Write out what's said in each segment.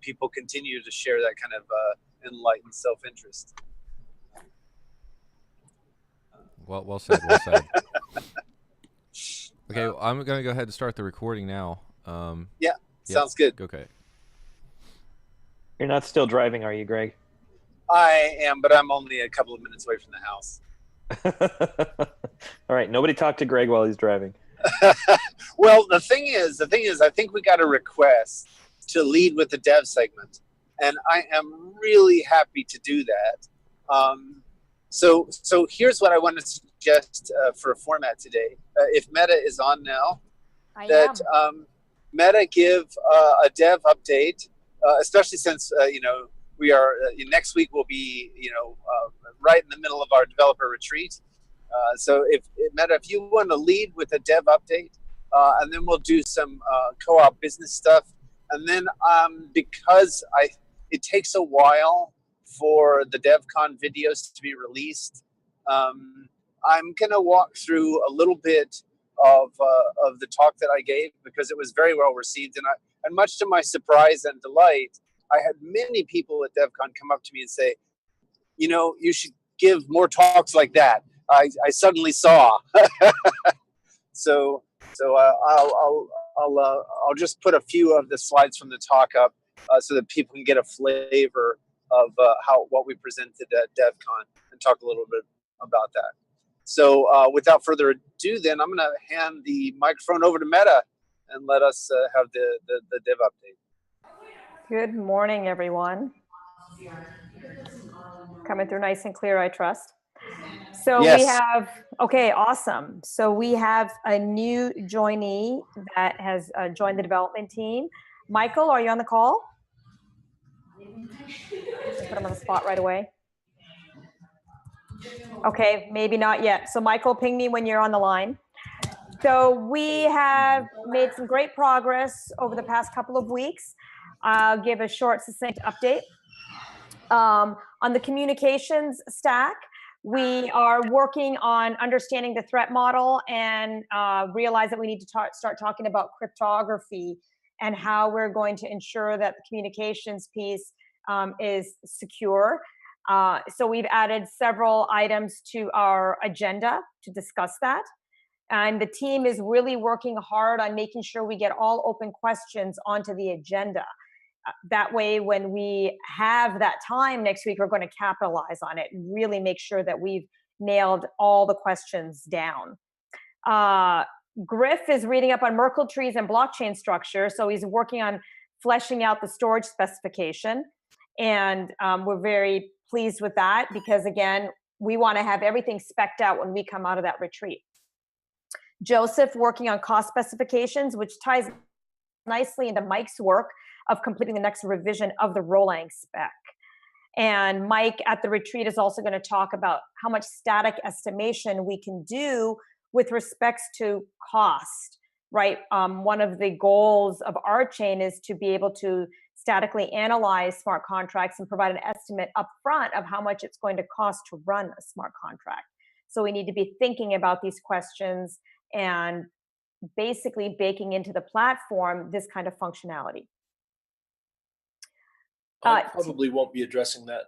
people continue to share that kind of enlightened self-interest. Well said. Well said. Okay, I'm going to go ahead and start the recording now. Yeah, sounds good. Okay. You're not still driving, are you, Greg? I am, but I'm only a couple of minutes away from the house. All right, nobody talk to Greg while he's driving. Well, the thing is, I think we got a request to lead with the dev segment, and I am really happy to do that. So here's what I want to suggest for a format today. If Meta is on now, Meta give a dev update, especially since we are next week will be right in the middle of our developer retreat. So if Meta, if you want to lead with a dev update, and then we'll do some co-op business stuff, and then because it takes a while for the DevCon videos to be released, I'm gonna walk through a little bit of the talk that I gave, because it was very well received, and much to my surprise and delight, I had many people at DevCon come up to me and say, you should give more talks like that. I suddenly saw. So I'll just put a few of the slides from the talk up so that people can get a flavor of what we presented at DevCon and talk a little bit about that. So without further ado, then I'm going to hand the microphone over to Meta and let us have the dev update. Good morning, everyone. Coming through nice and clear, I trust. So yes. We have, okay, awesome. So we have a new joinee that has joined the development team. Michael, are you on the call? Put him on the spot right away. Okay, maybe not yet. So Michael, ping me when you're on the line. So we have made some great progress over the past couple of weeks. I'll give a short, succinct update. On the communications stack, we are working on understanding the threat model and realize that we need to start talking about cryptography and how we're going to ensure that the communications piece is secure. So we've added several items to our agenda to discuss that. And the team is really working hard on making sure we get all open questions onto the agenda. That way, when we have that time next week, we're going to capitalize on it and really make sure that we've nailed all the questions down. Griff is reading up on Merkle trees and blockchain structure. So he's working on fleshing out the storage specification. And we're very pleased with that because, again, we want to have everything spec'd out when we come out of that retreat. Joseph working on cost specifications, which ties nicely into Mike's work of completing the next revision of the Rolang spec. And Mike at the retreat is also going to talk about how much static estimation we can do with respects to cost, right? One of the goals of RChain is to be able to statically analyze smart contracts and provide an estimate up front of how much it's going to cost to run a smart contract. So we need to be thinking about these questions and basically baking into the platform this kind of functionality. I probably won't be addressing that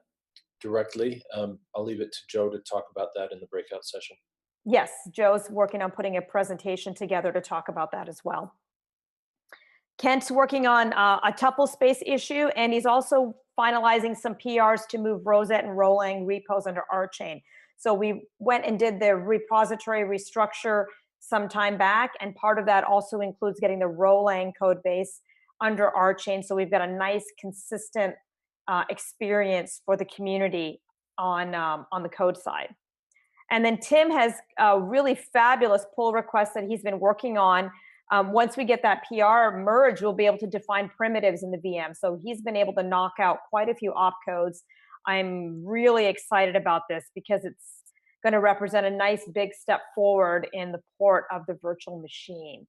directly. I'll leave it to Joe to talk about that in the breakout session. Yes, Joe's working on putting a presentation together to talk about that as well. Kent's working on a tuple space issue, and he's also finalizing some PRs to move Rosette and Rolang repos under RChain. So we went and did the repository restructure some time back, and part of that also includes getting the Rolang code base under RChain. So we've got a nice, consistent experience for the community on the code side. And then Tim has a really fabulous pull request that he's been working on. Once we get that PR merge, we'll be able to define primitives in the VM. So he's been able to knock out quite a few opcodes. I'm really excited about this because it's going to represent a nice big step forward in the port of the virtual machine.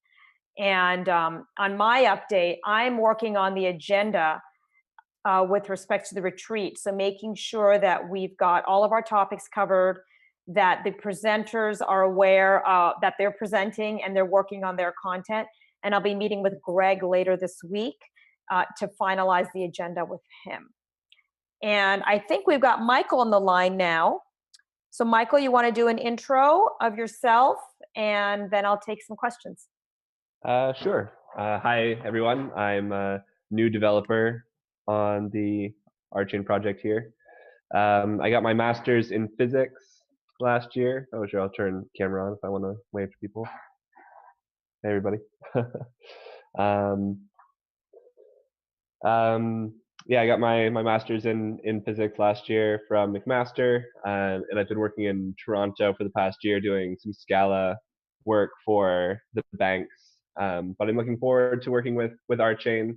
And on my update, I'm working on the agenda with respect to the retreat. So making sure that we've got all of our topics covered, that the presenters are aware that they're presenting and they're working on their content. And I'll be meeting with Greg later this week to finalize the agenda with him. And I think we've got Michael on the line now. So Michael, you want to do an intro of yourself, and then I'll take some questions. Sure. Hi, everyone. I'm a new developer on the RChain project here. I got my master's in physics last year. Oh, sure. I'll turn camera on if I want to wave to people. Hey, everybody. Yeah, I got my master's in physics last year from McMaster, and I've been working in Toronto for the past year doing some Scala work for the banks. But I'm looking forward to working with RChain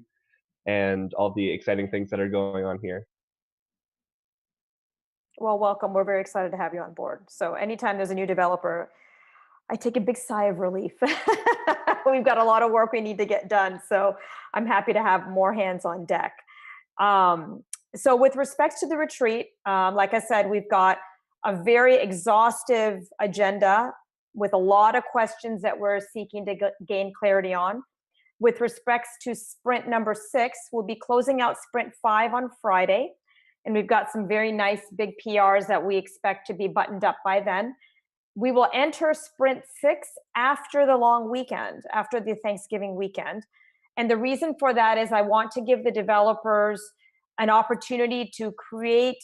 and all the exciting things that are going on here. Well, welcome. We're very excited to have you on board. So anytime there's a new developer, I take a big sigh of relief. We've got a lot of work we need to get done. So I'm happy to have more hands on deck. So with respect to the retreat, like I said, we've got a very exhaustive agenda with a lot of questions that we're seeking to gain clarity on. With respects to sprint number 6, we'll be closing out sprint 5 on Friday. And we've got some very nice big PRs that we expect to be buttoned up by then. We will enter sprint 6 after the long weekend, after the Thanksgiving weekend. And the reason for that is I want to give the developers an opportunity to create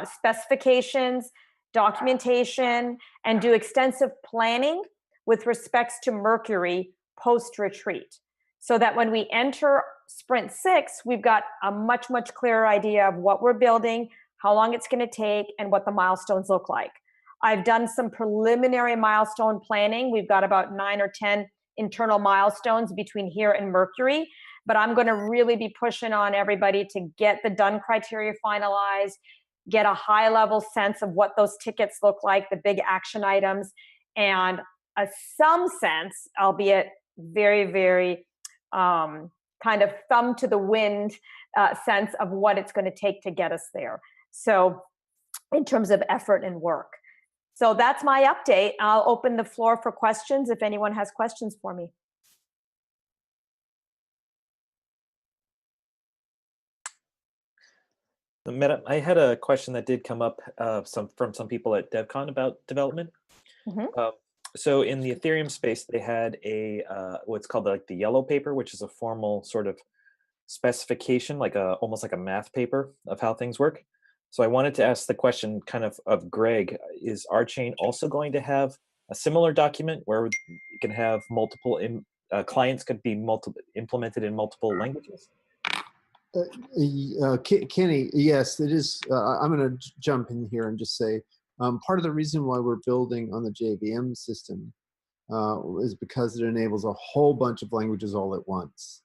specifications, documentation, and do extensive planning with respects to Mercury post-retreat, so that when we enter sprint 6, we've got a much, much clearer idea of what we're building, how long it's going to take, and what the milestones look like. I've done some preliminary milestone planning. We've got about 9 or 10 internal milestones between here and Mercury, but I'm going to really be pushing on everybody to get the done criteria finalized, get a high level sense of what those tickets look like, the big action items, and some sense, albeit very, very kind of thumb to the wind sense of what it's going to take to get us there. So in terms of effort and work. So that's my update. I'll open the floor for questions if anyone has questions for me. Meta, I had a question that did come up from some people at DevCon about development. Mm-hmm. So in the Ethereum space, they had a what's called like the yellow paper, which is a formal sort of specification, like almost like a math paper of how things work. So I wanted to ask the question kind of Greg, is RChain also going to have a similar document where you can have multiple clients could be implemented in multiple languages? Kenny, yes, it is. I'm going to jump in here and just say part of the reason why we're building on the JVM system is because it enables a whole bunch of languages all at once.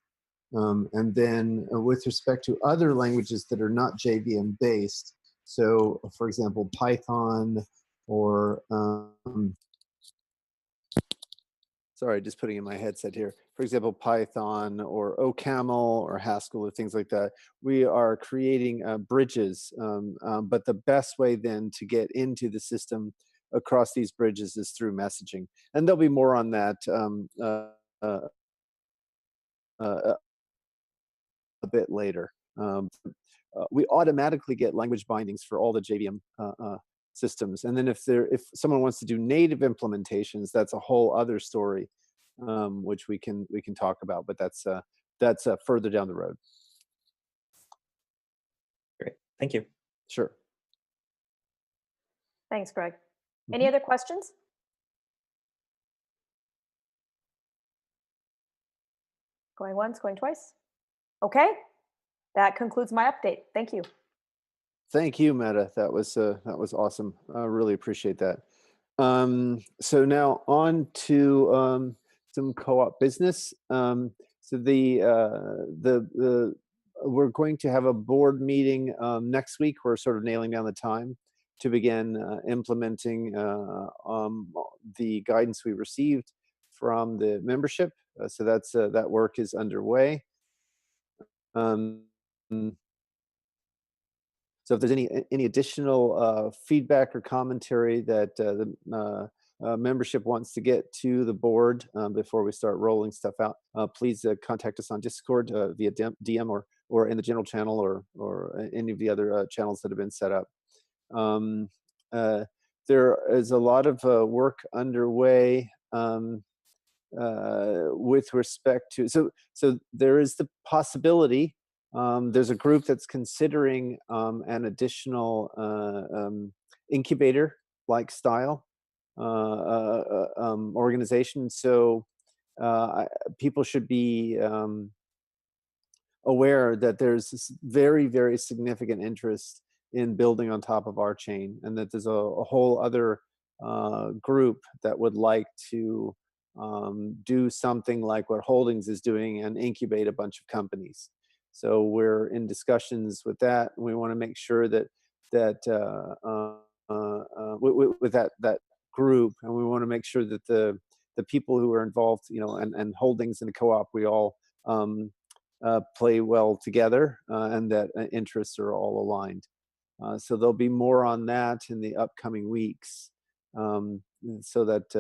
And then with respect to other languages that are not JVM based, so for example, Python or sorry, just putting in my headset here. For example, Python or OCaml or Haskell or things like that. We are creating bridges, but the best way then to get into the system across these bridges is through messaging. And there'll be more on that a bit later. We automatically get language bindings for all the JVM systems, and then if someone wants to do native implementations, that's a whole other story, which we can talk about. But that's further down the road. Great, thank you. Sure. Thanks, Greg. Any other questions? Going once, going twice. Okay, that concludes my update. Thank you. Thank you, Meta. That was awesome. I really appreciate that. So now on to some co-op business. So we're going to have a board meeting next week. We're sort of nailing down the time to begin implementing the guidance we received from the membership. So that work is underway. So if there's any additional feedback or commentary that membership wants to get to the board before we start rolling stuff out, please contact us on Discord via DM or in the general channel or any of the other channels that have been set up. There is a lot of work underway with respect to, so there is the possibility, there's a group that's considering an additional incubator like style organization. So people should be aware that there's this very, very significant interest in building on top of RChain, and that there's a whole other group that would like to do something like what Holdings is doing and incubate a bunch of companies. So we're in discussions with that. We want to make sure that with that group, and we want to make sure that the people who are involved, and Holdings and the co-op, we all play well together, and that interests are all aligned. So there'll be more on that in the upcoming weeks, so that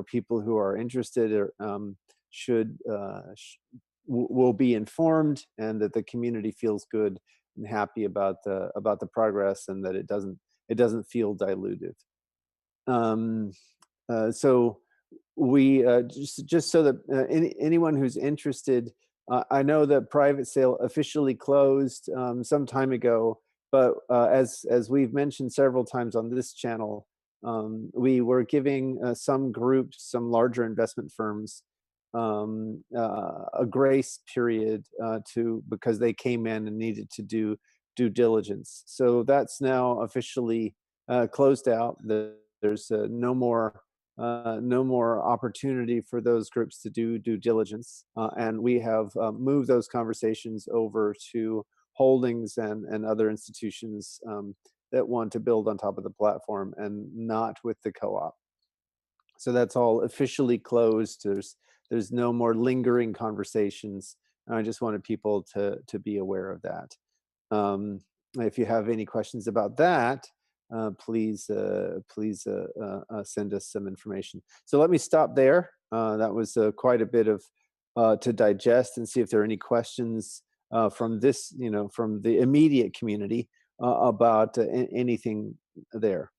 people who are interested will be informed, and that the community feels good and happy about the progress, and that it doesn't feel dilutive. So we just so that anyone who's interested, I know that private sale officially closed some time ago, but as we've mentioned several times on this channel, we were giving some groups, some larger investment firms, a grace period because they came in and needed to do due diligence. So that's now officially closed out. There's no more opportunity for those groups to do due diligence, and we have moved those conversations over to Holdings and other institutions that want to build on top of the platform, and not with the co-op. So that's all officially closed. There's no more lingering conversations, and I just wanted people to be aware of that. If you have any questions about that, please send us some information. So let me stop there. That was quite a bit of to digest, and see if there are any questions from this, from the immediate community about anything there.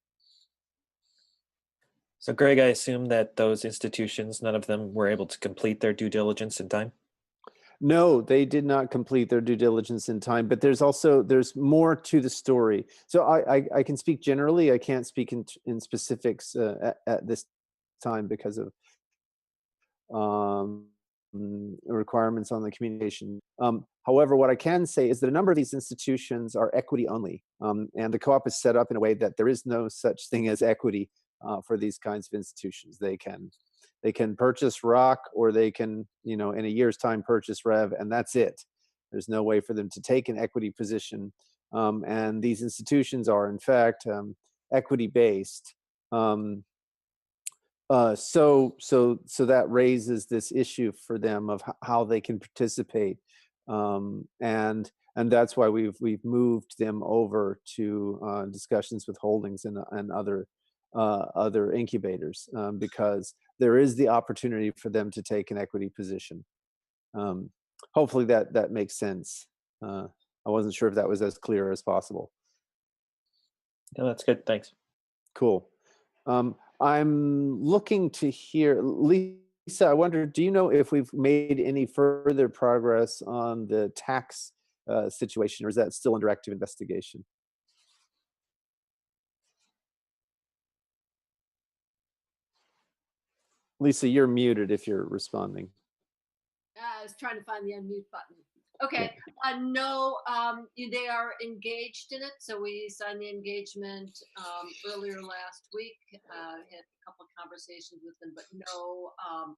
So Greg, I assume that those institutions, none of them were able to complete their due diligence in time? No, they did not complete their due diligence in time, but there's more to the story. So I can speak generally. I can't speak in specifics at this time because of requirements on the communication. However, what I can say is that a number of these institutions are equity only, and the co-op is set up in a way that there is no such thing as equity for these kinds of institutions. They can purchase rock, or they can, in a year's time, purchase rev, and that's it. There's no way for them to take an equity position, and these institutions are in fact equity based. So that raises this issue for them of how they can participate, and that's why we've moved them over to discussions with Holdings and other incubators, because there is the opportunity for them to take an equity position. Hopefully that makes sense. I wasn't sure if that was as clear as possible. No, that's good. Thanks. Cool. I'm looking to hear, Lisa, I wonder, do you know if we've made any further progress on the tax situation, or is that still under active investigation? Lisa, you're muted if you're responding. I was trying to find the unmute button. Okay. No, they are engaged in it. So we signed the engagement earlier last week. Had a couple of conversations with them, but no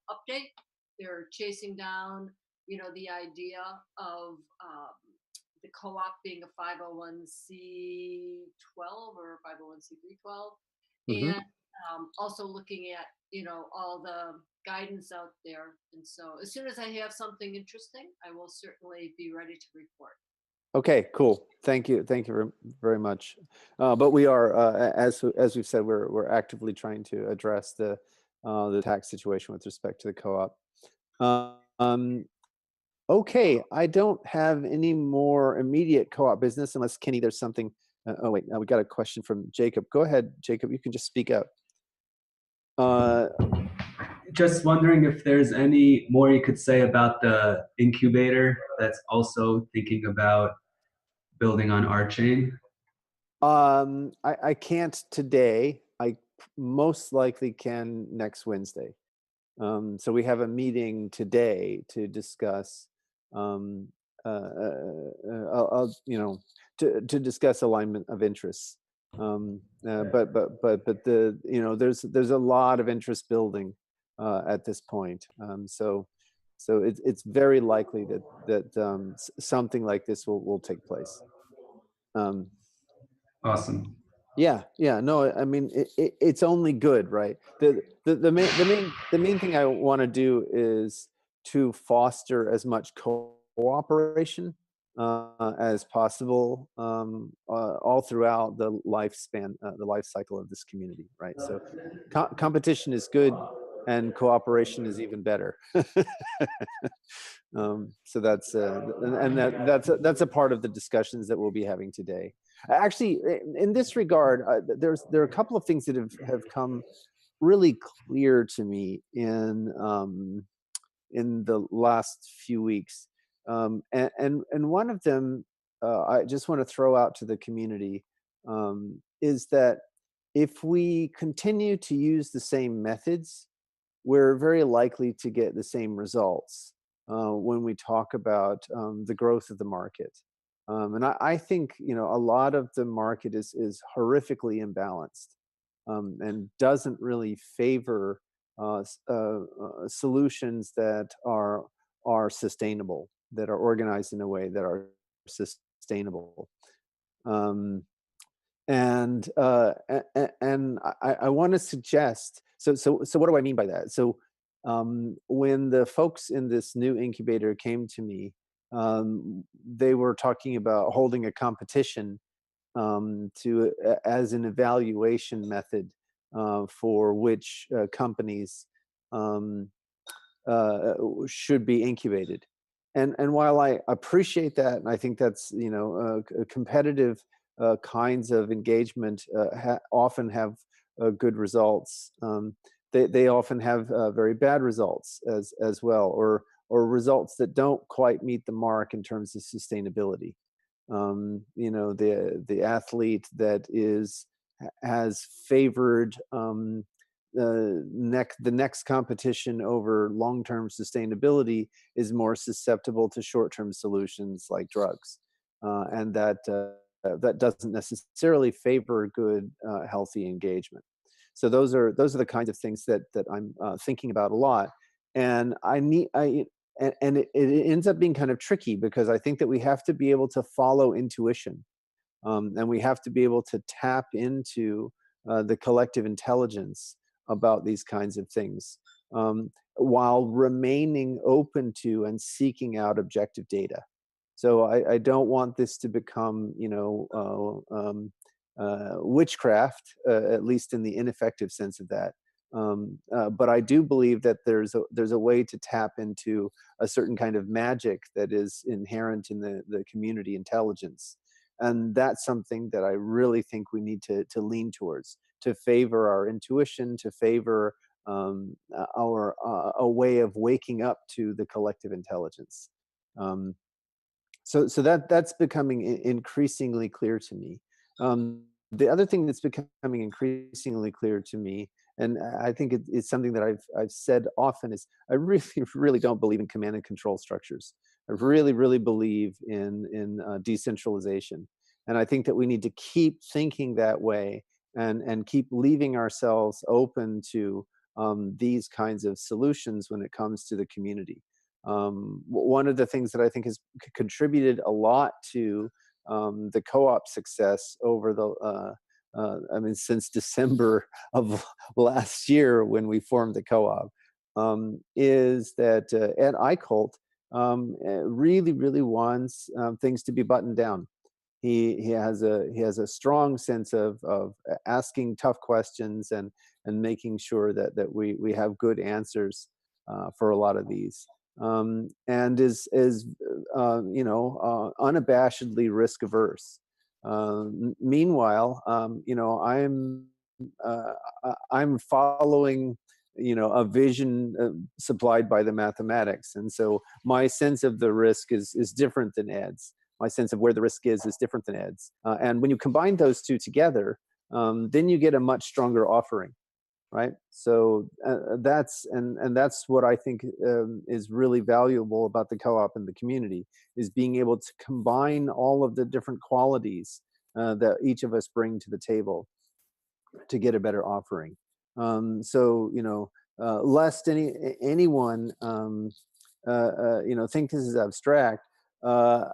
update. They're chasing down, the idea of the co-op being a 501c12 or 501c312, and also looking at all the guidance out there. And so as soon as I have something interesting, I will certainly be ready to report. Okay, cool. Thank you very, very much. But we are, as we've said, we're actively trying to address the tax situation with respect to the co-op. Um, okay, I don't have any more immediate co-op business unless Kenny, there's something. Oh wait, we got a question from Jacob. Go ahead, Jacob. You can just speak up. Just wondering if there's any more you could say about the incubator that's also thinking about building on RChain. I can't today. I most likely can next Wednesday. So we have a meeting today to discuss, to discuss alignment of interests. But there's a lot of interest building at this point. So it's very likely that something like this will take place. Awesome. Yeah, no, I mean it's only good, right? The main thing I want to do is to foster as much cooperation as possible all throughout the lifespan, the life cycle of this community, right? So competition is good, and cooperation is even better. So that's that's a part of the discussions that we'll be having today. Actually, in this regard, there are a couple of things that have come really clear to me in the last few weeks, and one of them I just want to throw out to the community, is that if we continue to use the same methods, we're very likely to get the same results when we talk about the growth of the market. And I think a lot of the market is horrifically imbalanced, and doesn't really favor solutions that are sustainable, that are organized in a way that are sustainable. Um, and I want to suggest. So what do I mean by that? So when the folks in this new incubator came to me, they were talking about holding a competition as an evaluation method for which companies um, should be incubated. And while I appreciate that, and I think that's competitive kinds of engagement often have good results. They often have very bad results as well, or results that don't quite meet the mark in terms of sustainability. The athlete that has favored the next competition over long-term sustainability is more susceptible to short-term solutions like drugs, and that doesn't necessarily favor good, healthy engagement. So those are the kinds of things that I'm thinking about a lot, and it ends up being kind of tricky because I think that we have to be able to follow intuition, and we have to be able to tap into the collective intelligence about these kinds of things, while remaining open to and seeking out objective data. So I don't want this to become, witchcraft, at least in the ineffective sense of that. But I do believe that there's a way to tap into a certain kind of magic that is inherent in the community intelligence, and that's something that I really think we need to lean towards, to favor our intuition, to favor our a way of waking up to the collective intelligence. Um, so that's becoming increasingly clear to me. The other thing that's becoming increasingly clear to me, and I think it's something that I've said often, is I really really don't believe in command and control structures. I really believe in decentralization, and I think that we need to keep thinking that way, and keep leaving ourselves open to these kinds of solutions when it comes to the community. One of the things that I think has contributed a lot to the co-op success over since December of last year when we formed the co-op, is that at iCult, really wants things to be buttoned down. He has a strong sense of asking tough questions and making sure that we have good answers for a lot of these, and is unabashedly risk averse. Meanwhile, I'm following a vision supplied by the mathematics, and so my sense of the risk is different than Ed's. My sense of where the risk is different than Ed's. And when you combine those two together, then you get a much stronger offering, right? So that's what I think is really valuable about the co-op and the community, is being able to combine all of the different qualities that each of us bring to the table to get a better offering. Lest anyone think this is abstract. I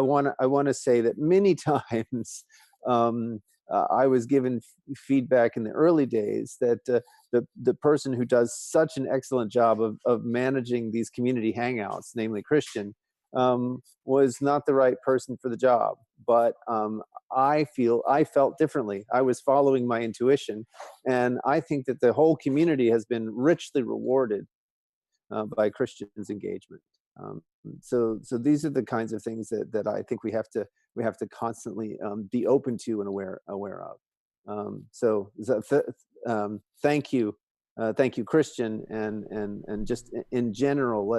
want to say that many times I was given feedback in the early days that the person who does such an excellent job of managing these community hangouts, namely Christian, was not the right person for the job. But I felt differently. I was following my intuition, and I think that the whole community has been richly rewarded by Christian's engagement. So these are the kinds of things that I think we have to constantly be open to and aware of. Thank you, Christian, and just in general,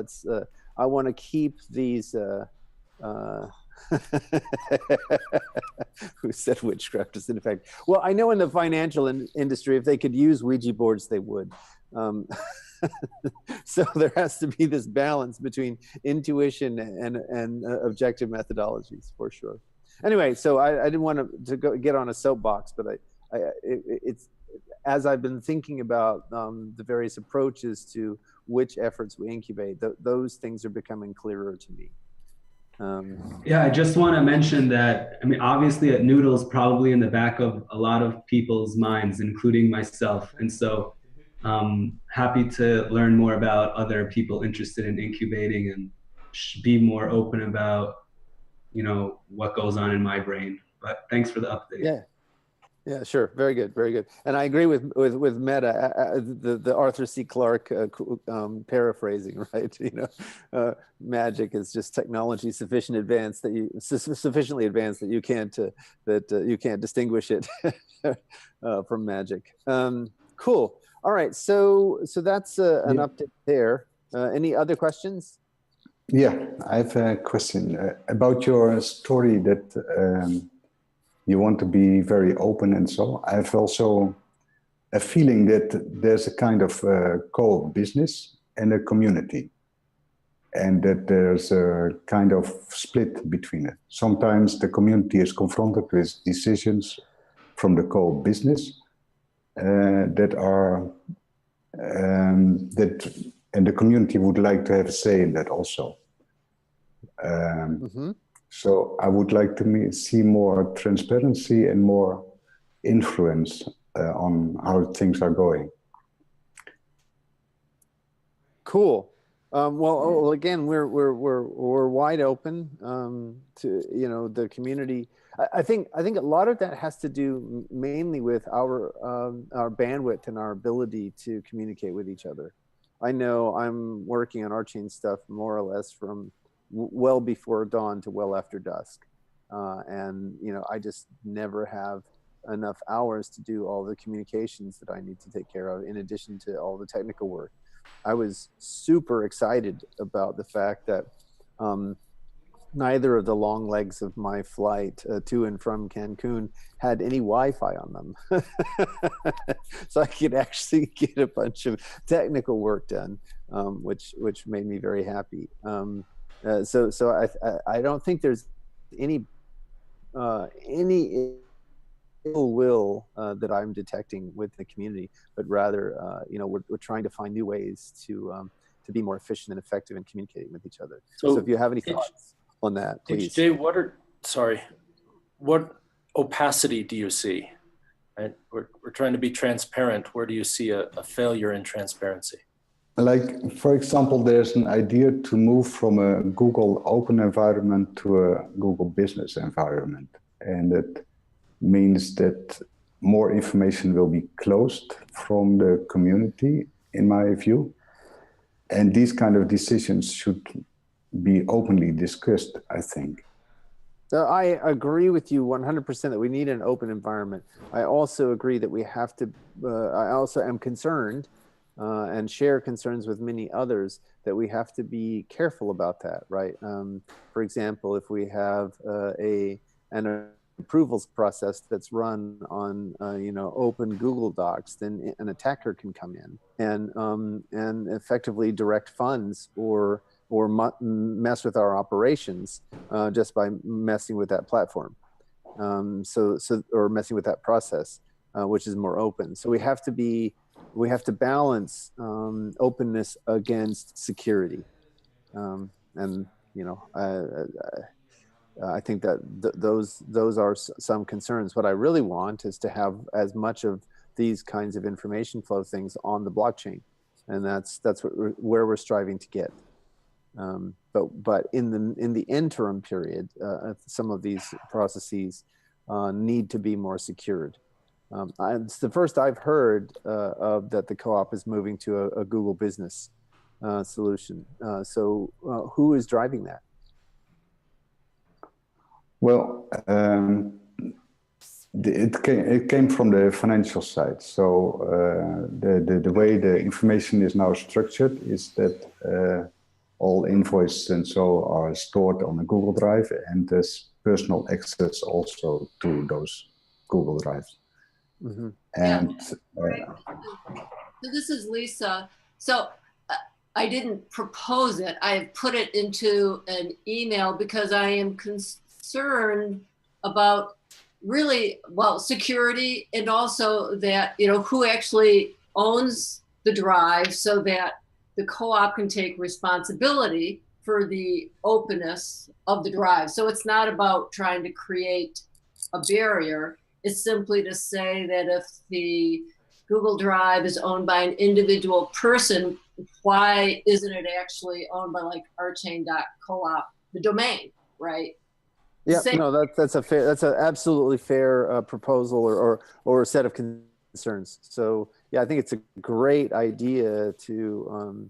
I want to keep these. Who said witchcraft is in effect? Well, I know in the financial industry, if they could use Ouija boards, they would. So there has to be this balance between intuition and objective methodologies, for sure. Anyway, so I didn't want to get on a soapbox, but it's as I've been thinking about the various approaches to which efforts we incubate, those things are becoming clearer to me. Yeah, I just want to mention that, I mean, obviously at Noodle's probably in the back of a lot of people's minds, including myself. And so happy to learn more about other people interested in incubating and be more open about, what goes on in my brain. But thanks for the update. Yeah, sure. Very good. And I agree with Meta, the Arthur C. Clarke paraphrasing, right? Magic is just technology sufficiently advanced that you can't distinguish it from magic. Cool. All right. So that's an update there. Any other questions? Yeah, I have a question about your story that you want to be very open and so. I have also a feeling that there's a kind of co-op business and a community, and that there's a kind of split between it. Sometimes the community is confronted with decisions from the co-op business that are and the community would like to have a say in that also. So I would like to see more transparency and more influence on how things are going. Cool. Well, again, we're wide open to the community. I think a lot of that has to do mainly with our bandwidth and our ability to communicate with each other. I know I'm working on RChain stuff more or less from well before dawn to well after dusk, and I just never have enough hours to do all the communications that I need to take care of, in addition to all the technical work. I was super excited about the fact that neither of the long legs of my flight to and from Cancun had any Wi-Fi on them. So I could actually get a bunch of technical work done, which made me very happy. So I don't think there's any ill will that I'm detecting with the community, but rather, we're trying to find new ways to be more efficient and effective in communicating with each other. So if you have any thoughts on that, please. Jay, what opacity do you see? Right? We're trying to be transparent. Where do you see a failure in transparency? like, for example, there's an idea to move from a Google open environment to a Google business environment. And that means that more information will be closed from the community, in my view. And these kind of decisions should be openly discussed, I think. So I agree with you 100% that we need an open environment. I also agree that we have to, I also am concerned and share concerns with many others that we have to be careful about that, right? For example, if we have an approvals process that's run on open Google Docs, then an attacker can come in and effectively direct funds or mess with our operations just by messing with that platform, or messing with that process, which is more open. So we have to balance openness against security, and I think that those are some concerns. What I really want is to have as much of these kinds of information flow things on the blockchain, and that's where we're striving to get. But in the interim period, some of these processes need to be more secured. It's the first I've heard of that the co-op is moving to a Google Business solution. So who is driving that? Well, it came from the financial side. So the way the information is now structured is that all invoices and so are stored on a Google Drive, and there's personal access also to those Google Drives. Mm-hmm. And so this is Lisa. So I didn't propose it. I have put it into an email because I am concerned about really, well, security, and also that, who actually owns the drive, so that the co-op can take responsibility for the openness of the drive. So it's not about trying to create a barrier. It's simply to say that if the Google Drive is owned by an individual person, why isn't it actually owned by like RChain.coop, the domain, right? Yeah, no, that's an absolutely fair proposal or a set of concerns. So yeah, I think it's a great idea to,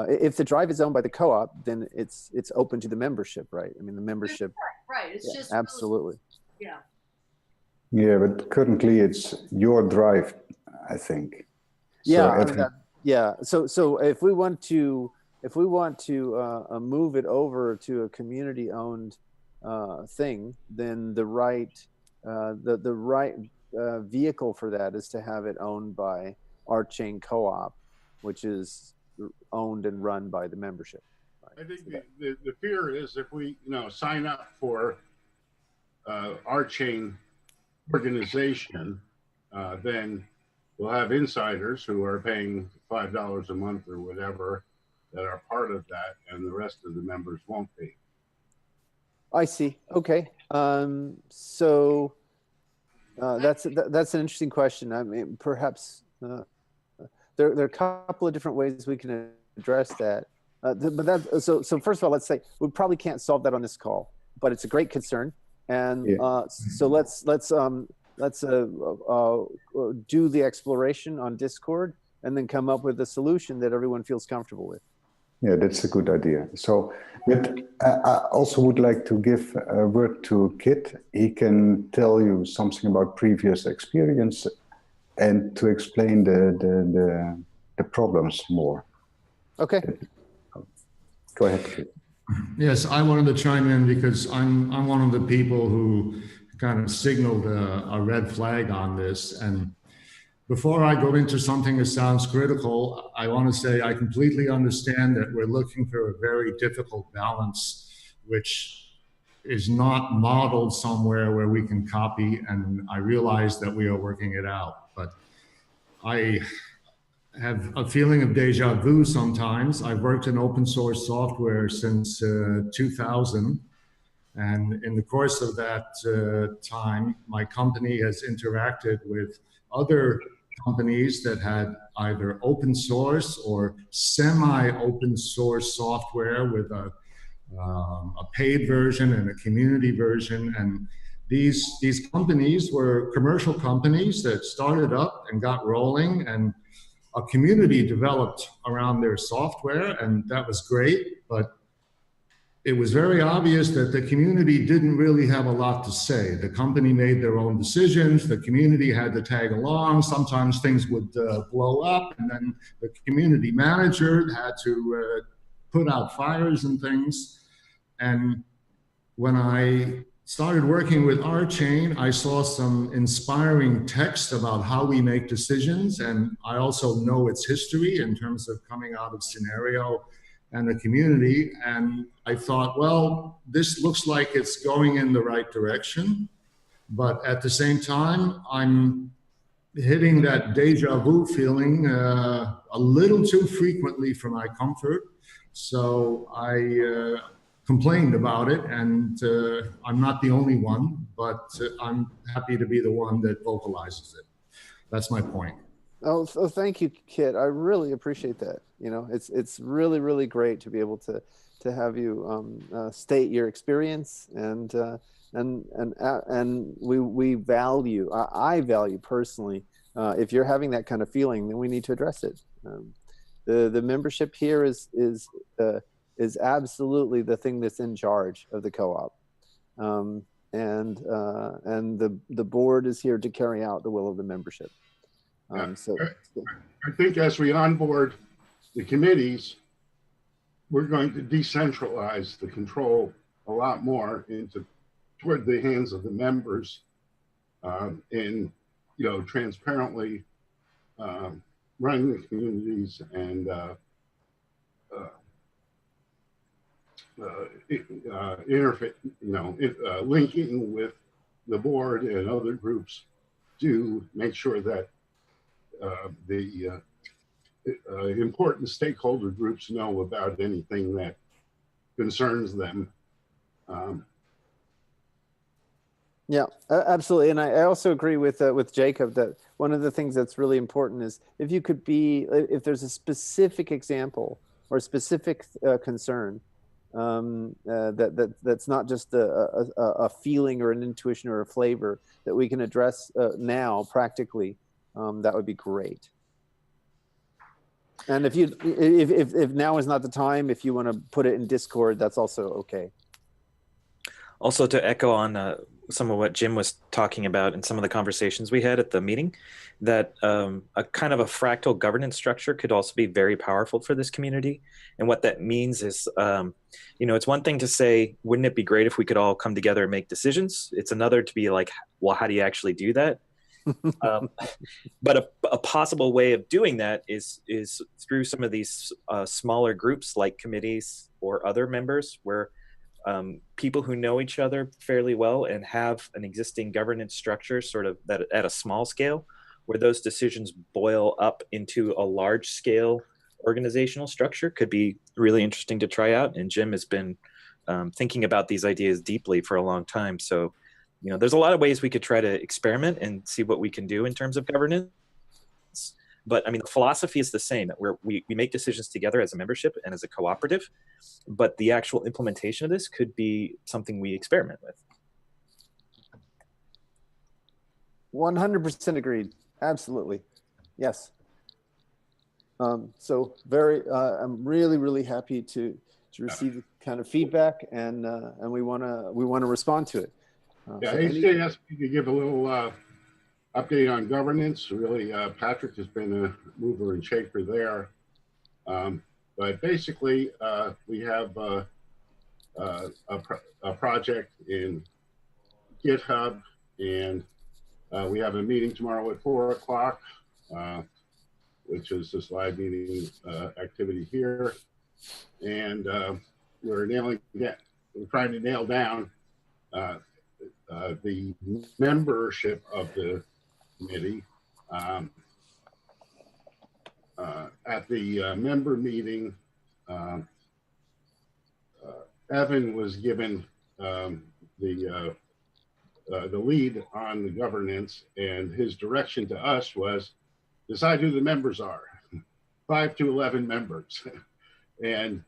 if the drive is owned by the co-op, then it's open to the membership, right? I mean, the membership. Right. It's just absolutely. Yeah. Yeah, but currently it's your drive, I think. Yeah. So if we want to move it over to a community-owned thing, then the right vehicle for that is to have it owned by RChain Co-op, which is owned and run by the membership. Right? I think the fear is if we sign up for RChain organization, then we'll have insiders who are paying $5 a month or whatever that are part of that, and the rest of the members won't be. I see. Okay. So that's an interesting question. I mean, perhaps there are a couple of different ways we can address that. So first of all, let's say we probably can't solve that on this call, but it's a great concern. And so let's do the exploration on Discord and then come up with a solution that everyone feels comfortable with. Yeah, that's a good idea. So, but I also would like to give a word to Kit. He can tell you something about previous experience and to explain the problems more. Okay. Go ahead, Kit. Yes, I wanted to chime in because I'm one of the people who kind of signaled a red flag on this. And before I go into something that sounds critical, I want to say I completely understand that we're looking for a very difficult balance, which is not modeled somewhere where we can copy. And I realize that we are working it out, but I have a feeling of deja vu sometimes. I've worked in open source software since 2000. And in the course of that time, my company has interacted with other companies that had either open source or semi-open source software with a paid version and a community version. And these companies were commercial companies that started up and got rolling, and a community developed around their software, and that was great. But it was very obvious that the community didn't really have a lot to say. The company made their own decisions. The community had to tag along. Sometimes things would blow up, and then the community manager had to put out fires and things. And when I started working with RChain, I saw some inspiring text about how we make decisions. And I also know its history in terms of coming out of Scenario and the community. And I thought, well, this looks like it's going in the right direction. But at the same time, I'm hitting that deja vu feeling a little too frequently for my comfort. So I complained about it, and I'm not the only one, but I'm happy to be the one that vocalizes it. That's my point. Oh, thank you, Kit. I really appreciate that. You know, it's really, really great to be able to have you state your experience, and we value. I value personally. If you're having that kind of feeling, then we need to address it. The membership here is absolutely the thing that's in charge of the co-op, and the board is here to carry out the will of the membership. So I think as we onboard the committees, we're going to decentralize the control a lot more toward the hands of the members, in transparently running the communities and linking with the board and other groups to make sure that the important stakeholder groups know about anything that concerns them. Yeah, absolutely. And I also agree with Jacob that one of the things that's really important is if there's a specific example or a specific concern, that's not just a feeling or an intuition or a flavor that we can address now practically, that would be great. And if now is not the time, if you want to put it in Discord, that's also okay. Also, to echo on some of what Jim was talking about in some of the conversations we had at the meeting, that a kind of a fractal governance structure could also be very powerful for this community. And what that means is, it's one thing to say, wouldn't it be great if we could all come together and make decisions? It's another to be like, well, how do you actually do that? But a possible way of doing that is through some of these smaller groups like committees or other members, where people who know each other fairly well and have an existing governance structure sort of that at a small scale, where those decisions boil up into a large scale organizational structure, could be really interesting to try out. And Jim has been thinking about these ideas deeply for a long time. So, there's a lot of ways we could try to experiment and see what we can do in terms of governance. But I mean, the philosophy is the same, that we make decisions together as a membership and as a cooperative, but the actual implementation of this could be something we experiment with. 100% agreed. Absolutely. Yes. So I'm really, really happy to receive the kind of feedback, and we want to respond to it. HJ asked me to give a little update on governance. Really, Patrick has been a mover and shaker there. But basically, we have a project in GitHub, and we have a meeting tomorrow at 4 o'clock, which is this live meeting activity here. And we're trying to nail down the membership of the committee. At the member meeting, Evan was given the lead on the governance, and his direction to us was decide who the members are. 5 to 11 members. And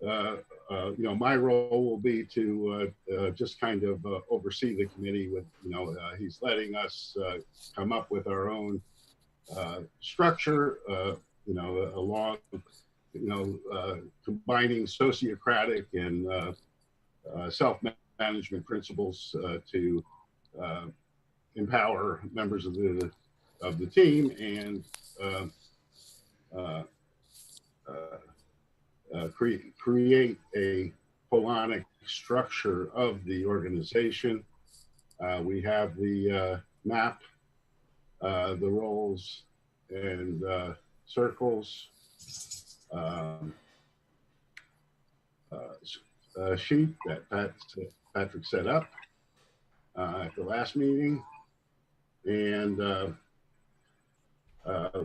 my role will be to just kind of oversee the committee with, he's letting us come up with our own structure, along, combining sociocratic and self-management principles to empower members of the team and create a Polonic structure of the organization. We have the map, the roles and circles sheet that Patrick set up at the last meeting. And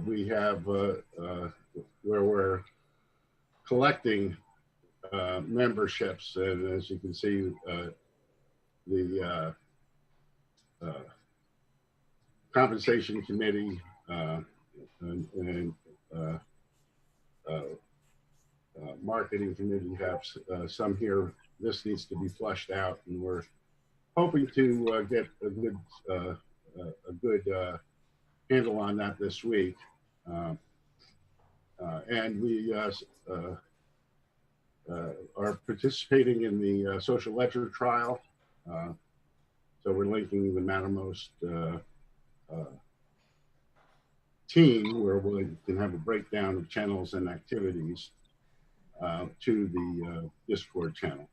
we have where we're collecting memberships, and as you can see, the compensation committee and marketing committee have some here. This needs to be flushed out, and we're hoping to get a good handle on that this week. And we are participating in the social ledger trial. So we're linking the Mattermost team, where we can have a breakdown of channels and activities to the Discord channel.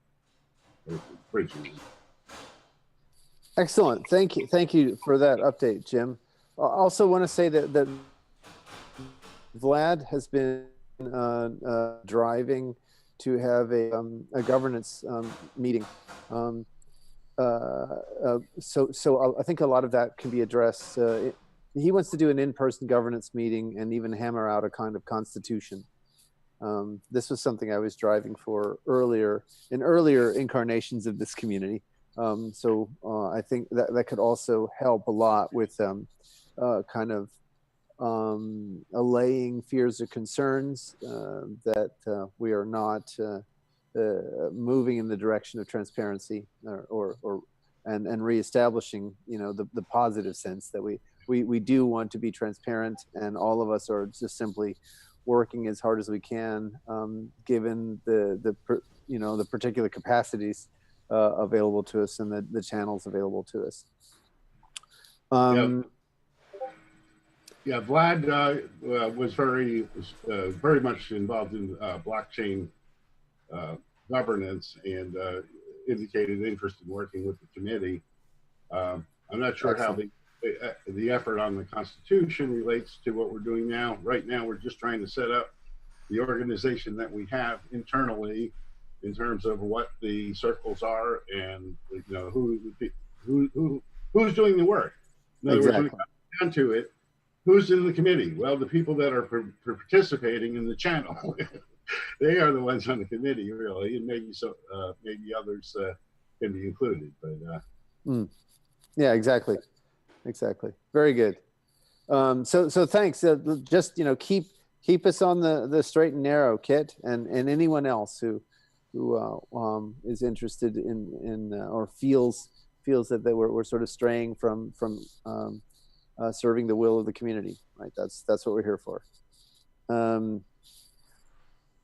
Excellent. Thank you for that update, Jim. I also want to say that Vlad has been driving to have a governance meeting. So I think a lot of that can be addressed. He wants to do an in-person governance meeting and even hammer out a kind of constitution. This was something I was driving for earlier incarnations of this community. So I think that could also help a lot with kind of allaying fears or concerns that we are not moving in the direction of transparency and reestablishing, the positive sense that we do want to be transparent, and all of us are just simply working as hard as we can, given the particular capacities available to us and the channels available to us. Yeah, Vlad was very much involved in blockchain governance and indicated interest in working with the committee. I'm not sure Excellent. how the effort on the Constitution relates to what we're doing now. Right now, we're just trying to set up the organization that we have internally in terms of what the circles are and who's doing the work. In other words, when it comes down to it, who's in the committee? Well, the people that are participating in the channel, they are the ones on the committee, really, and maybe others can be included. But yeah, exactly. Very good. So thanks. Just keep us on the straight and narrow, Kit, and anyone else who is interested in or feels that we're sort of straying from serving the will of the community, right? That's what we're here for.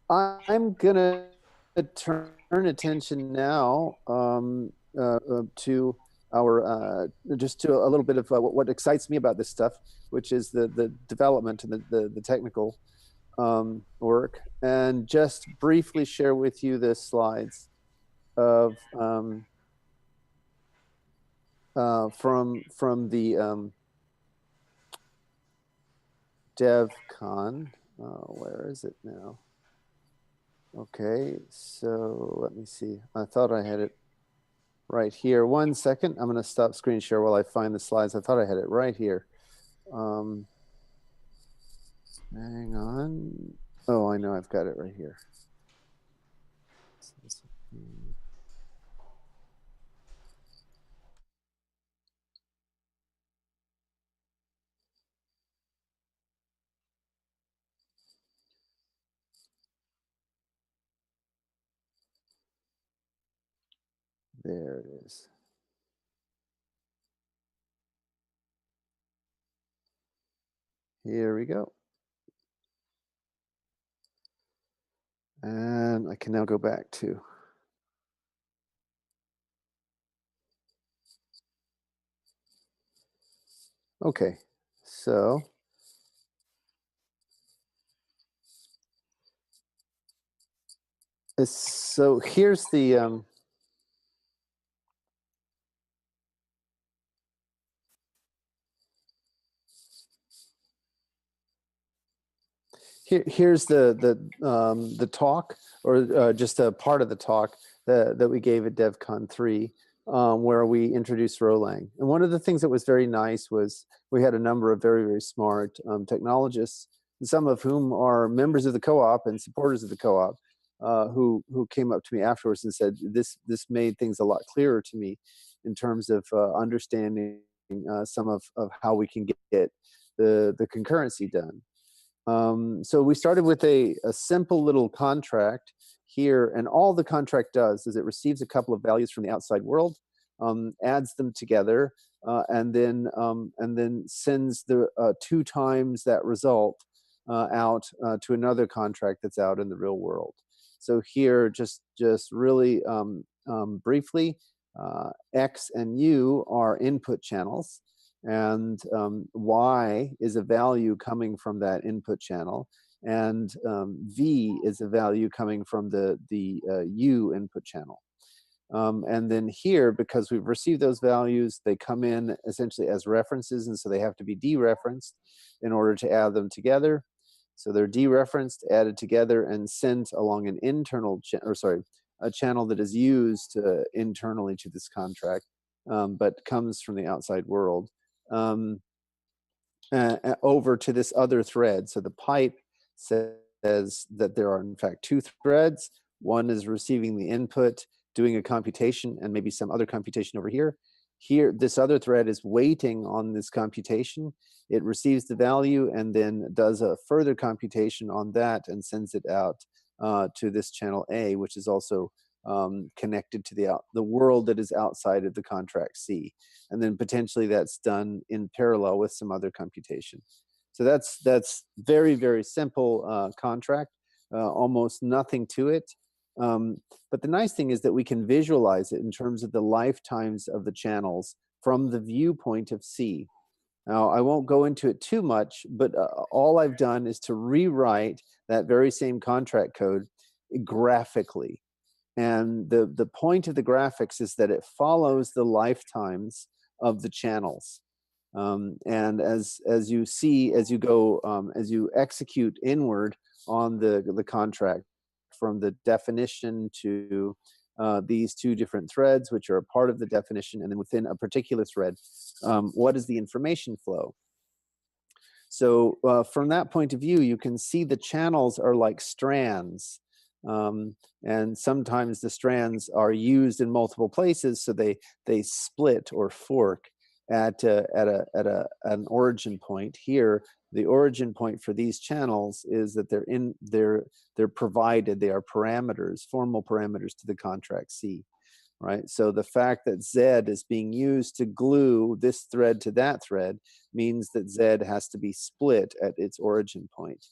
I'm gonna turn attention now to our just to a little bit of what excites me about this stuff, which is the development and the technical work, and just briefly share with you the slides of from the DevCon. Where is it now? Okay, so let me see. I thought I had it right here. 1 second. I'm going to stop screen share while I find the slides. I thought I had it right here. Hang on. Oh, I know I've got it right here. There it is. Here we go. And I can now go back to. Okay, so here's the here's the talk, or just a part of the talk that we gave at DevCon 3, where we introduced Rolang. And one of the things that was very nice was we had a number of very, very smart technologists, some of whom are members of the co-op and supporters of the co-op, who came up to me afterwards and said, this made things a lot clearer to me in terms of understanding some of how we can get the concurrency done. So we started with a simple little contract here, and all the contract does is it receives a couple of values from the outside world, adds them together, and then sends the 2 times that result out to another contract that's out in the real world. So here, just really briefly, X and U are input channels, and Y is a value coming from that input channel, and V is a value coming from the U input channel. And then here, because we've received those values, they come in essentially as references, and so they have to be dereferenced in order to add them together. So they're dereferenced, added together, and sent along an internal a channel that is used internally to this contract, but comes from the outside world, over to this other thread. So the pipe says that there are in fact 2 threads. One is receiving the input, doing a computation, and maybe some other computation over here. Here, this other thread is waiting on this computation. It receives the value and then does a further computation on that and sends it out to this channel A, which is also connected to the world that is outside of the contract C. And then potentially that's done in parallel with some other computation. So that's very, very simple contract, almost nothing to it. But the nice thing is that we can visualize it in terms of the lifetimes of the channels from the viewpoint of C. Now, I won't go into it too much, but all I've done is to rewrite that very same contract code graphically. And the point of the graphics is that it follows the lifetimes of the channels. And as you see, as you go, as you execute inward on the contract, from the definition to these 2 different threads, which are a part of the definition, and then within a particular thread, what is the information flow? So from that point of view, you can see the channels are like strands. And sometimes the strands are used in multiple places, so they split or fork at an origin point. Here, the origin point for these channels is that they're provided, they are parameters, formal parameters to the contract C, right? So the fact that Z is being used to glue this thread to that thread means that Z has to be split at its origin point.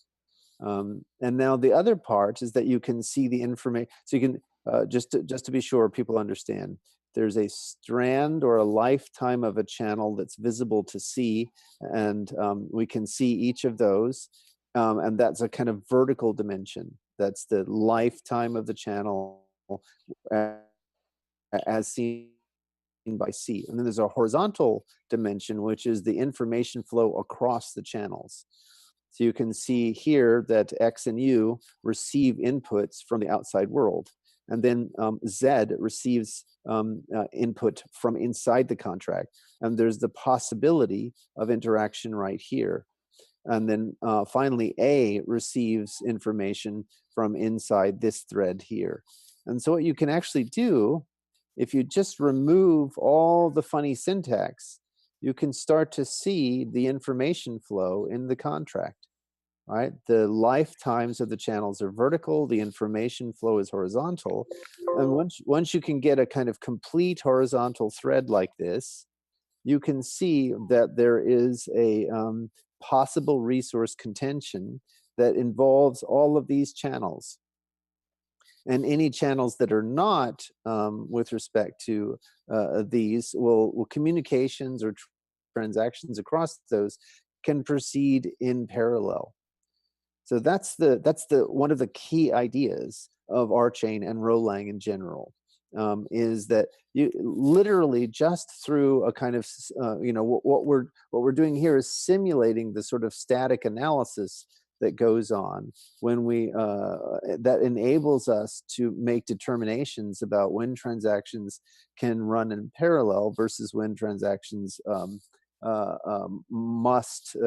And now the other part is that you can see the information. So you can, just to be sure people understand, there's a strand or a lifetime of a channel that's visible to see, and we can see each of those, and that's a kind of vertical dimension. That's the lifetime of the channel as seen by C. And then there's a horizontal dimension, which is the information flow across the channels. So you can see here that X and U receive inputs from the outside world. And then Z receives input from inside the contract. And there's the possibility of interaction right here. And then finally, A receives information from inside this thread here. And so what you can actually do, if you just remove all the funny syntax, you can start to see the information flow in the contract. right? The lifetimes of the channels are vertical, the information flow is horizontal. And once you can get a kind of complete horizontal thread like this, you can see that there is a possible resource contention that involves all of these channels. And any channels that are not with respect to these will communications or transactions across those can proceed in parallel. So that's the one of the key ideas of RChain and Rolang in general, is that you literally just through a kind of what we're doing here is simulating the sort of static analysis that goes on when we that enables us to make determinations about when transactions can run in parallel versus when transactions must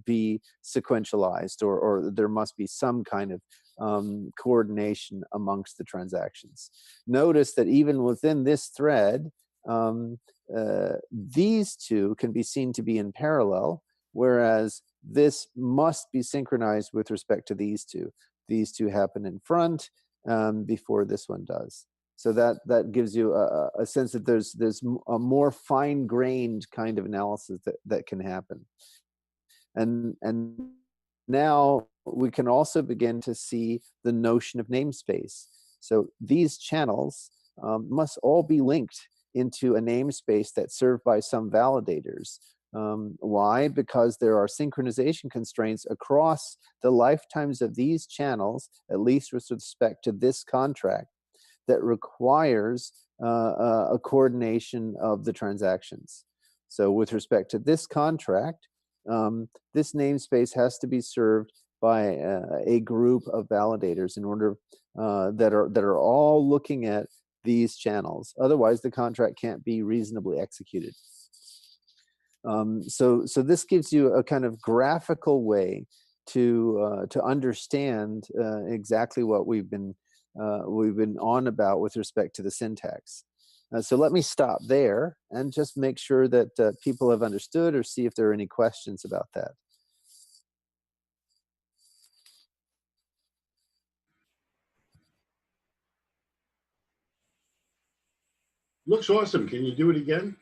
be sequentialized, or there must be some kind of coordination amongst the transactions. Notice that even within this thread, these two can be seen to be in parallel, whereas this must be synchronized with respect to these two. These two happen in front before this one does. So that gives you a sense that there's a more fine-grained kind of analysis that can happen. And now we can also begin to see the notion of namespace. So these channels must all be linked into a namespace that's served by some validators. Why? Because there are synchronization constraints across the lifetimes of these channels, at least with respect to this contract, that requires a coordination of the transactions. So with respect to this contract, this namespace has to be served by a group of validators in order that are all looking at these channels. Otherwise, the contract can't be reasonably executed. So this gives you a kind of graphical way to understand exactly what we've been on about with respect to the syntax. So let me stop there and just make sure that people have understood, or see if there are any questions about that. Looks awesome. Can you do it again?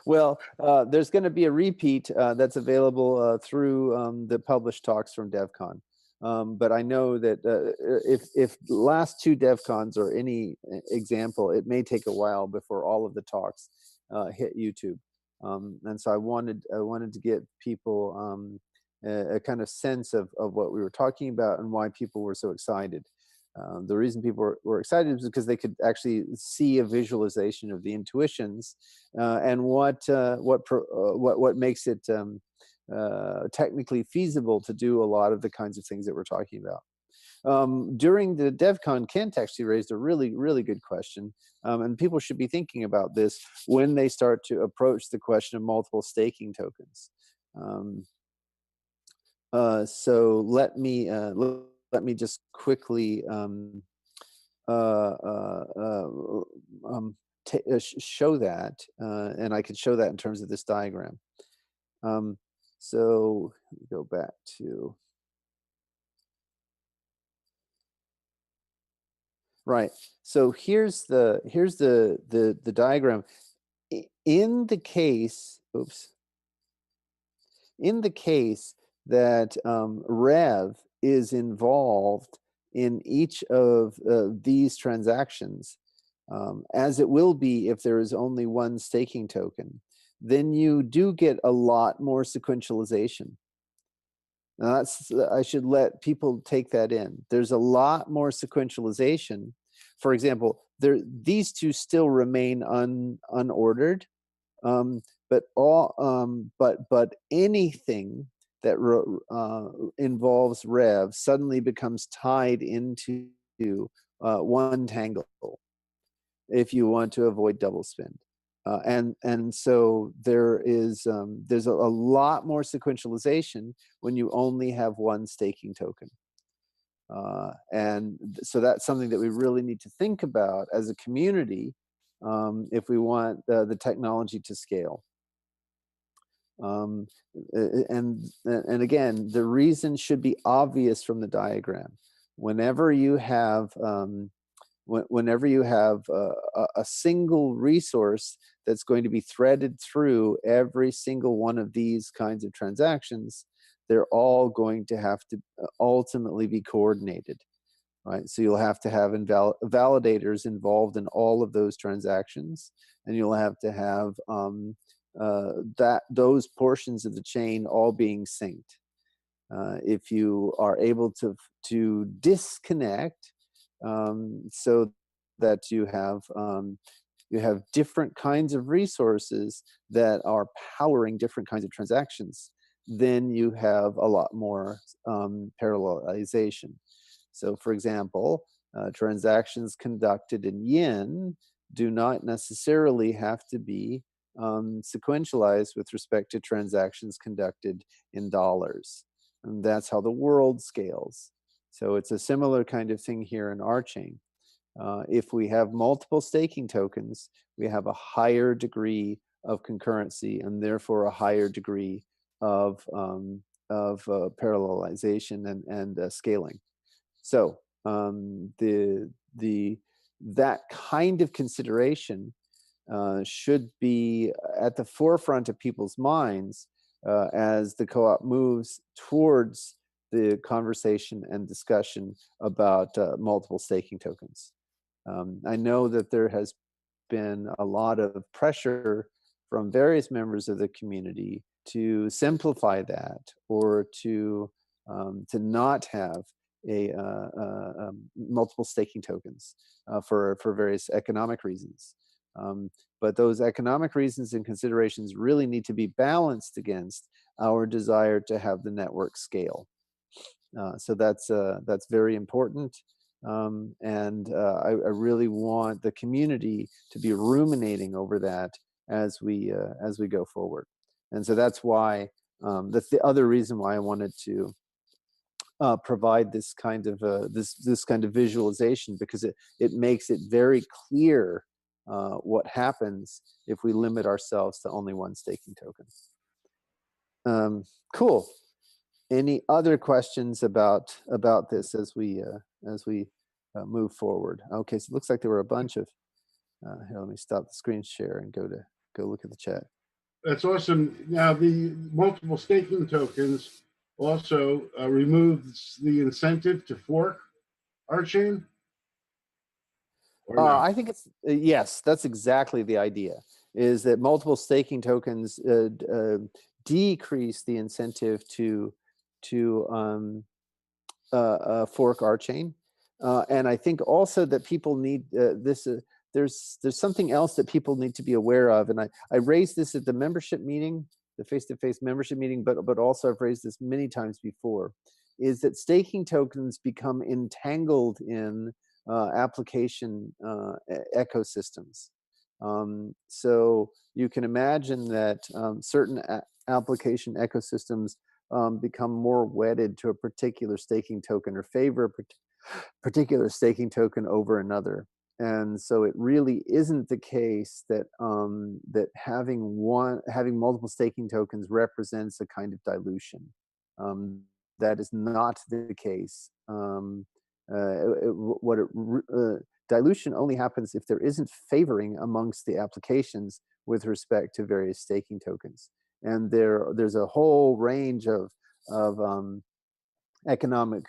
Well, there's going to be a repeat that's available through the published talks from DevCon. But I know that if the last two DevCons are any example, it may take a while before all of the talks hit YouTube. And so I wanted to get people a kind of sense of what we were talking about and why people were so excited. The reason people were excited is because they could actually see a visualization of the intuitions and what makes it technically feasible to do a lot of the kinds of things that we're talking about. During the DevCon, Kent actually raised a really, really good question, and people should be thinking about this when they start to approach the question of multiple staking tokens. So let me just quickly show that, and I could show that in terms of this diagram. So go back to right. So here's the diagram. In the case, in the case that Rev is involved in each of these transactions, as it will be if there is only one staking token, then you do get a lot more sequentialization. Now I should let people take that in. There's a lot more sequentialization. For example, these two still remain unordered, but anything that involves Rev suddenly becomes tied into one tangle if you want to avoid double spend. And so there's a lot more sequentialization when you only have one staking token. And so that's something that we really need to think about as a community if we want the technology to scale. And again, the reason should be obvious from the diagram. Whenever you have a single resource that's going to be threaded through every single one of these kinds of transactions, they're all going to have to ultimately be coordinated, right? So you'll have to have validators involved in all of those transactions, and you'll have to have those portions of the chain all being synced. If you are able to disconnect, so that you have different kinds of resources that are powering different kinds of transactions, then you have a lot more parallelization. So for example, transactions conducted in yen do not necessarily have to be sequentialized with respect to transactions conducted in dollars. And that's how the world scales. So it's a similar kind of thing here in RChain. If we have multiple staking tokens, we have a higher degree of concurrency and therefore a higher degree of parallelization and scaling. So that kind of consideration should be at the forefront of people's minds as the co-op moves towards the conversation and discussion about multiple staking tokens. I know that there has been a lot of pressure from various members of the community to simplify that, or to not have multiple staking tokens for various economic reasons. But those economic reasons and considerations really need to be balanced against our desire to have the network scale. So that's very important. And I really want the community to be ruminating over that as we go forward. And so that's why, that's the other reason why I wanted to provide this kind of this kind of visualization, because it makes it very clear what happens if we limit ourselves to only one staking token. Cool. Any other questions about this as we move forward? Okay, so it looks like there were a bunch of. Here, let me stop the screen share and go look at the chat. That's awesome. Now, the multiple staking tokens also removes the incentive to fork RChain? Or no? I think it's, yes, that's exactly the idea, is that multiple staking tokens decrease the incentive to fork RChain. And I think also that people need this. There's something else that people need to be aware of, and I raised this at the membership meeting, the face-to-face membership meeting, but also I've raised this many times before, is that staking tokens become entangled in application ecosystems. So you can imagine that certain application ecosystems become more wedded to a particular staking token, or favor a particular staking token over another. And so it really isn't the case that that having multiple staking tokens represents a kind of dilution. That is not the case. Dilution only happens if there isn't favoring amongst the applications with respect to various staking tokens. And there's a whole range of economic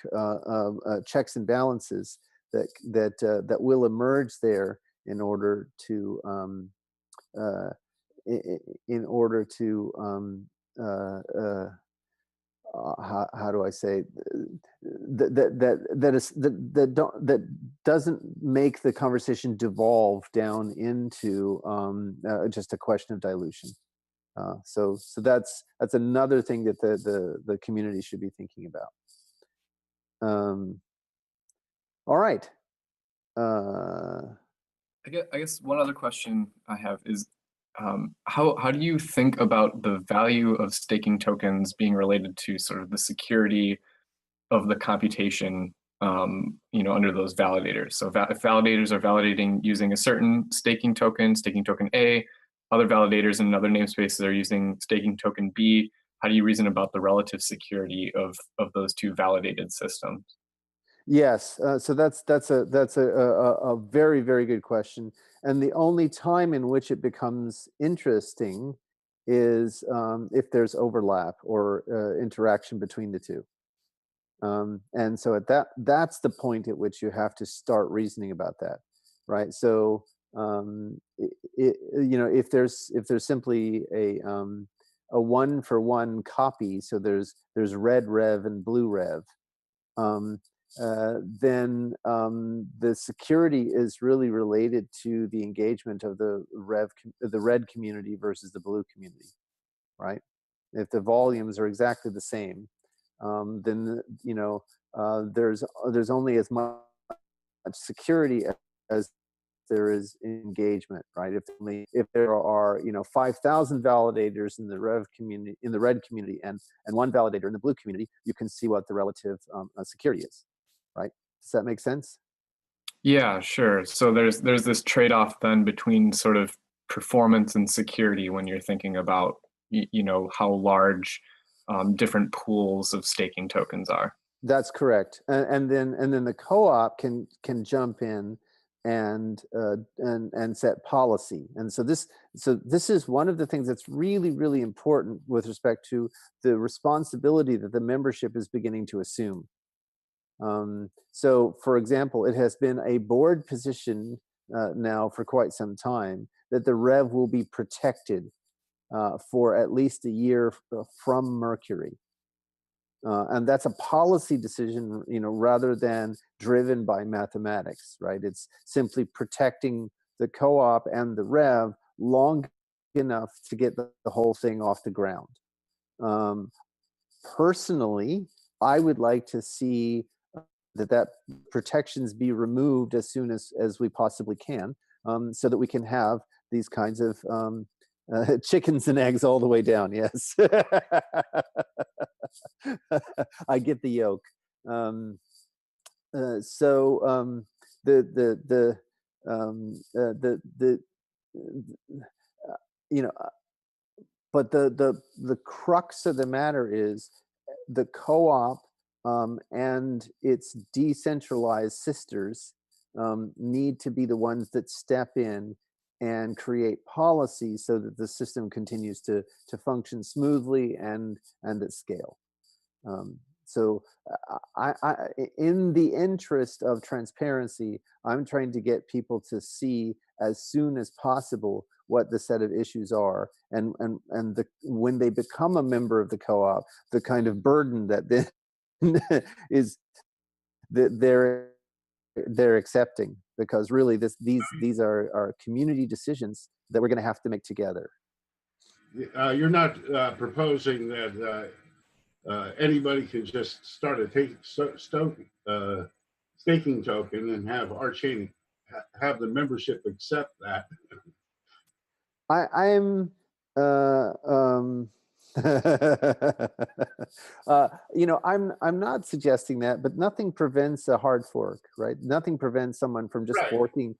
checks and balances that will emerge there in order to how do I say, that doesn't make the conversation devolve down into just a question of dilution. So that's another thing that the community should be thinking about. All right. I guess one other question I have is, how do you think about the value of staking tokens being related to sort of the security of the computation, under those validators? So if validators are validating using a certain staking token A, other validators and other namespaces are using staking token B, how do you reason about the relative security of those two validated systems? Yes, so that's a very, very good question. And the only time in which it becomes interesting is if there's overlap or interaction between the two. And so that's the point at which you have to start reasoning about that, right? So if there's simply a 1-for-1 copy, so there's red rev and blue rev, then the security is really related to the engagement of the red community versus the blue community, right? If the volumes are exactly the same, then there's only as much security as there is engagement, right? If there are 5,000 validators in the red community and 1 validator in the blue community, you can see what the relative security is, right? Does that make sense? Yeah, sure. So there's this trade-off then between sort of performance and security when you're thinking about how large different pools of staking tokens are. That's correct. And then the co-op can jump in and set policy. And so this is one of the things that's really, really important with respect to the responsibility that the membership is beginning to assume. So, for example, it has been a board position now for quite some time that the rev will be protected for at least a year from Mercury. And that's a policy decision, rather than driven by mathematics, right? It's simply protecting the co-op and the rev long enough to get the whole thing off the ground. Personally, I would like to see that protections be removed as soon as we possibly can, so that we can have these kinds of chickens and eggs all the way down. Yes. I get the yoke. But the crux of the matter is the co-op and its decentralized sisters need to be the ones that step in and create policy so that the system continues to function smoothly and at scale. So in the interest of transparency, I'm trying to get people to see as soon as possible what the set of issues are, and when they become a member of the co-op, the kind of burden that then is that they're accepting, because really these are community decisions that we're going to have to make together. You're not proposing that anybody can just start a staking token and have RChain have the membership accept that? I'm I'm not suggesting that, but nothing prevents a hard fork, right? Nothing prevents someone from just forking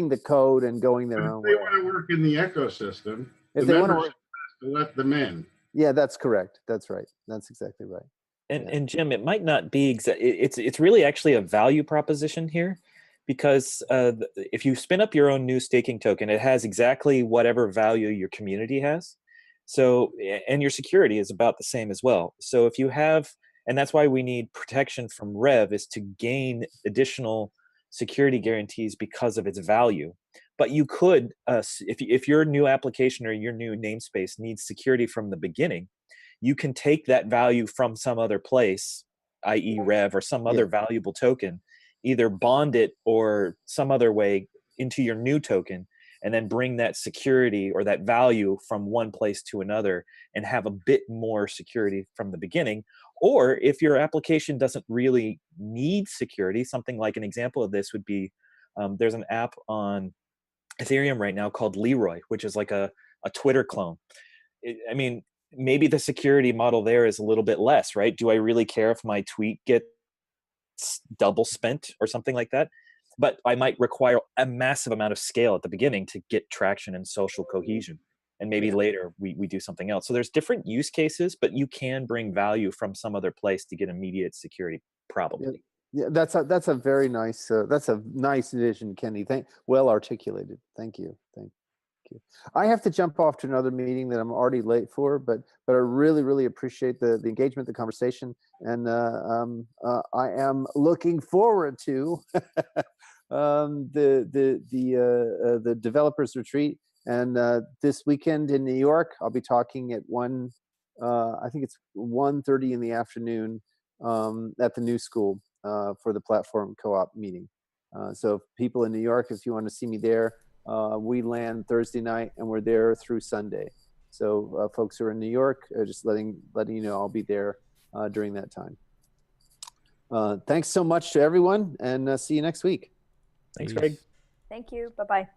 the code and going their own way. If they want to work in the ecosystem, if the they want to membership has to let them in. Yeah, that's correct. That's right. That's exactly right. And Jim, it might not be it's really actually a value proposition here, because if you spin up your own new staking token, it has exactly whatever value your community has. So, and your security is about the same as well. So if you have, and that's why we need protection from Rev, is to gain additional security guarantees because of its value. But you could, if your new application or your new namespace needs security from the beginning, you can take that value from some other place, i.e. Rev or some other valuable token, either bond it or some other way into your new token, and then bring that security or that value from one place to another and have a bit more security from the beginning. Or if your application doesn't really need security, something like an example of this would be, there's an app on Ethereum right now called Leroy, which is like a Twitter clone. I mean, maybe the security model there is a little bit less, right? Do I really care if my tweet gets double spent or something like that? but I might require a massive amount of scale at the beginning to get traction and social cohesion. And maybe later we do something else. So there's different use cases, but you can bring value from some other place to get immediate security, probably. Yeah, that's a very nice vision, Kenny. Well articulated. Thank you. Thank you. I have to jump off to another meeting that I'm already late for, but I really appreciate the engagement, the conversation, and I am looking forward to the developers retreat. And this weekend in New York, I'll be talking at I think it's 1:30 in the afternoon at the New School for the Platform Co-op meeting. So people in New York, if you want to see me there, we land Thursday night and we're there through Sunday. So folks who are in New York, just letting you know, I'll be there during that time. Thanks so much to everyone, and see you next week. Thanks, Greg. Thank you. Bye-bye.